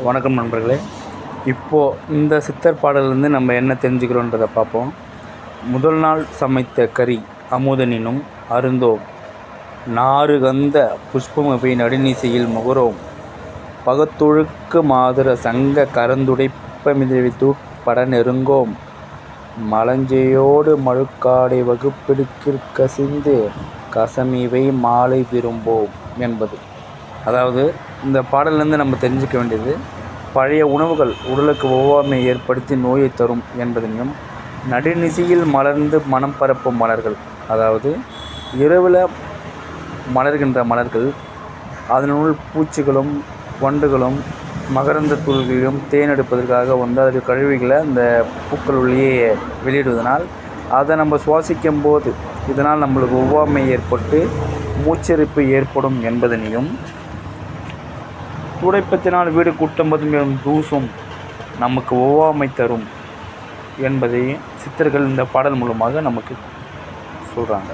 வணக்கம் நண்பர்களே. இப்போது இந்த சித்தர் பாடலேருந்து நம்ம என்ன தெரிஞ்சுக்கிறோன்றதை பார்ப்போம். முதல் நாள் சமைத்த கறி அமுதனினும் அருந்தோம், நாறு கந்த புஷ்பமபை நடுநிசையில் முகரோம், பகத்தொழுக்கு மாதர சங்க கரந்துடைப்பமிதவிதூட் பட நெருங்கோம், மலஞ்செயோடு மழுக்காடை வகுப்பெடுக்கிற் கசிந்து கசமிவை மாலை விரும்போம் என்பது. அதாவது இந்த பாடலேருந்து நம்ம தெரிஞ்சுக்க வேண்டியது, பழைய உணவுகள் உடலுக்கு ஒவ்வாமை ஏற்படுத்தி நோயை தரும் என்பதனையும், நடுநிசையில் மலர்ந்து மனம் பரப்பும் மலர்கள், அதாவது இரவில் மலர்கின்ற மலர்கள் அதனுள் பூச்சிகளும் வண்டுகளும் மகரந்த தூள்களையும் தேனெடுப்பதற்காக அதற்கு கழிவுகளை அந்த பூக்கள் உள்ளேயே வெளியிடுவதனால் அதை நம்ம சுவாசிக்கும் போது இதனால் நம்மளுக்கு ஒவ்வாமை ஏற்பட்டு மூச்சரிப்பு ஏற்படும் என்பதனையும், துடைப்பத்தினால் வீடு கூட்டும்போதும் தூசும் நமக்கு ஒவ்வாமை தரும் என்பதை சித்தர்கள் இந்த பாடல் மூலமாக நமக்கு சொல்கிறாங்க.